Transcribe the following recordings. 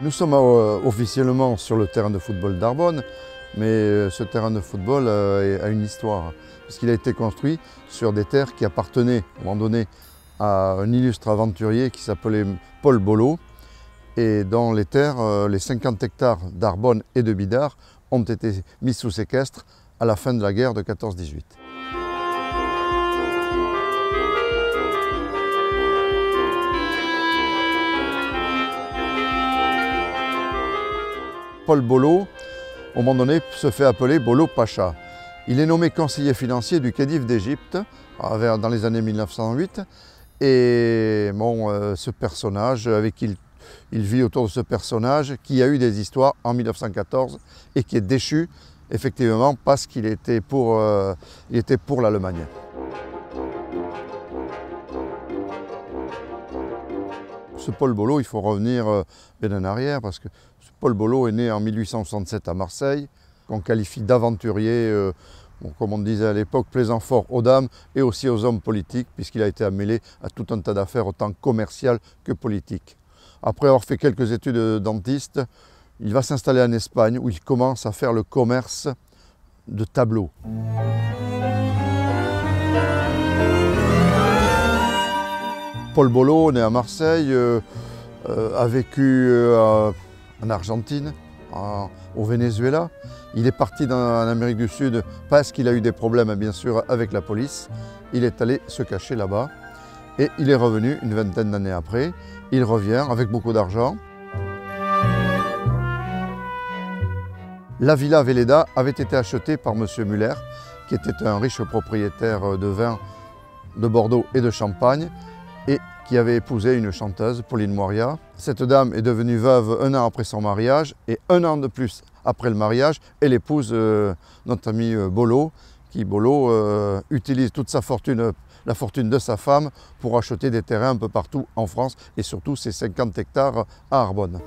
Nous sommes officiellement sur le terrain de football d'Arbonne, mais ce terrain de football a une histoire, puisqu'il a été construit sur des terres qui appartenaient, à un moment donné, à un illustre aventurier qui s'appelait Paul Bolo, et dans les terres, les 50 hectares d'Arbonne et de Bidart ont été mis sous séquestre à la fin de la guerre de 14-18. Paul Bolo, au moment donné, se fait appeler Bolo Pacha. Il est nommé conseiller financier du Khedive d'Égypte dans les années 1908. Et bon, ce personnage, avec qui il vit autour de ce personnage, qui a eu des histoires en 1914 et qui est déchu, effectivement, parce qu'il était pour l'Allemagne. Ce Paul Bolo, il faut revenir bien en arrière, parce que ce Paul Bolo est né en 1867 à Marseille, qu'on qualifie d'aventurier, comme on disait à l'époque, plaisant fort aux dames et aussi aux hommes politiques, puisqu'il a été mêlé à tout un tas d'affaires autant commerciales que politiques. Après avoir fait quelques études de dentiste, il va s'installer en Espagne, où il commence à faire le commerce de tableaux. Paul Bolo, né à Marseille, a vécu en Argentine, au Venezuela. Il est parti en Amérique du Sud parce qu'il a eu des problèmes, bien sûr, avec la police. Il est allé se cacher là-bas et il est revenu une vingtaine d'années après. Il revient avec beaucoup d'argent. La Villa Veleda avait été achetée par M. Muller, qui était un riche propriétaire de vins de Bordeaux et de Champagne, et qui avait épousé une chanteuse, Pauline Moria. Cette dame est devenue veuve un an après son mariage, et un an de plus après le mariage, elle épouse notre ami Bolo, qui utilise toute sa fortune, la fortune de sa femme, pour acheter des terrains un peu partout en France, et surtout ses 50 hectares à Arbonne.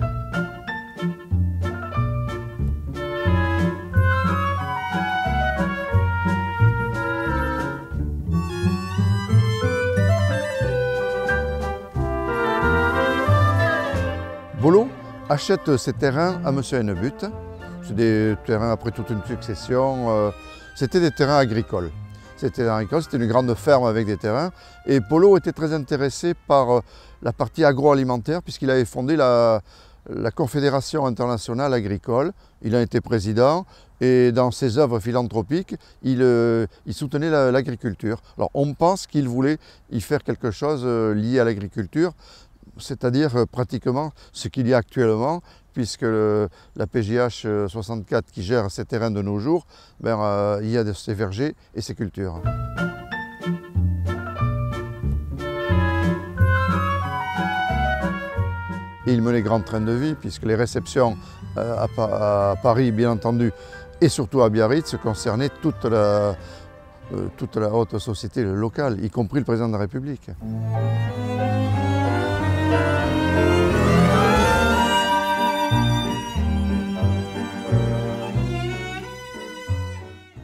Bolo achète ces terrains à M. Hennebut. C'est des terrains après toute une succession. C'était des terrains agricoles. C'était une grande ferme avec des terrains. Et Bolo était très intéressé par la partie agroalimentaire, puisqu'il avait fondé la Confédération internationale agricole. Il a été président et dans ses œuvres philanthropiques, il soutenait l'agriculture. Alors on pense qu'il voulait y faire quelque chose lié à l'agriculture, c'est-à-dire pratiquement ce qu'il y a actuellement, puisque la PJH 64 qui gère ces terrains de nos jours, il y a ces vergers et ces cultures. Et il menait grand train de vie, puisque les réceptions à Paris, bien entendu, et surtout à Biarritz, concernaient toute la haute société locale, y compris le président de la République.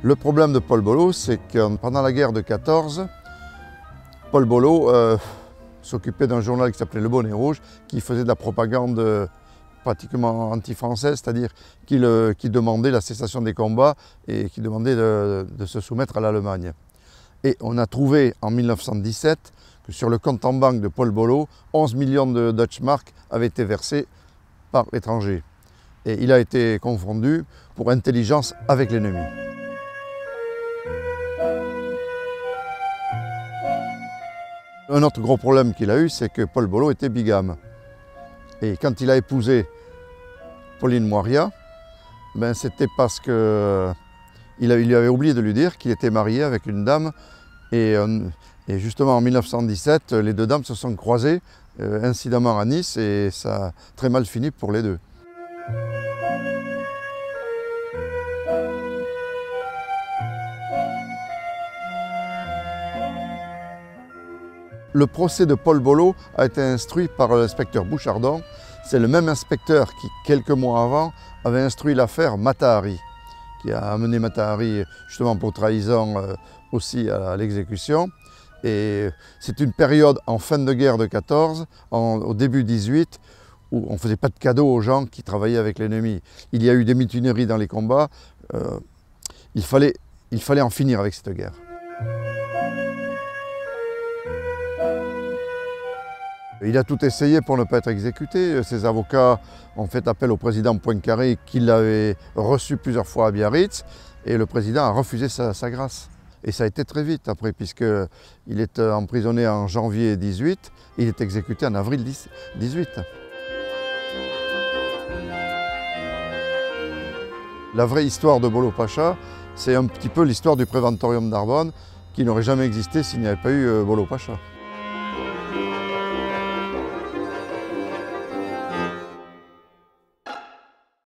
Le problème de Paul Bolo, c'est que pendant la guerre de 14, Paul Bolo s'occupait d'un journal qui s'appelait Le Bonnet Rouge, qui faisait de la propagande pratiquement anti-française, c'est-à-dire qui demandait la cessation des combats et qui demandait de se soumettre à l'Allemagne. Et on a trouvé en 1917 que sur le compte en banque de Paul Bolo, 11 millions de Deutschmark avaient été versés par l'étranger. Et il a été confondu pour intelligence avec l'ennemi. Un autre gros problème qu'il a eu, c'est que Paul Bolo était bigame. Et quand il a épousé Pauline Moria, c'était parce qu'il lui avait oublié de lui dire qu'il était marié avec une dame. Et justement en 1917, les deux dames se sont croisées incidemment à Nice et ça a très mal fini pour les deux. Le procès de Paul Bolo a été instruit par l'inspecteur Bouchardon. C'est le même inspecteur qui, quelques mois avant, avait instruit l'affaire Matahari, qui a amené Matahari justement pour trahison aussi à l'exécution. Et c'est une période en fin de guerre de 14, au début 18, où on ne faisait pas de cadeaux aux gens qui travaillaient avec l'ennemi. Il y a eu des mutineries dans les combats. Il fallait en finir avec cette guerre. Il a tout essayé pour ne pas être exécuté. Ses avocats ont fait appel au président Poincaré qui l'avait reçu plusieurs fois à Biarritz et le président a refusé sa grâce. Et ça a été très vite après, puisqu'il est emprisonné en janvier 18, il est exécuté en avril 18. La vraie histoire de Bolo Pacha, c'est un petit peu l'histoire du Préventorium Narbonne qui n'aurait jamais existé s'il n'y avait pas eu Bolo Pacha.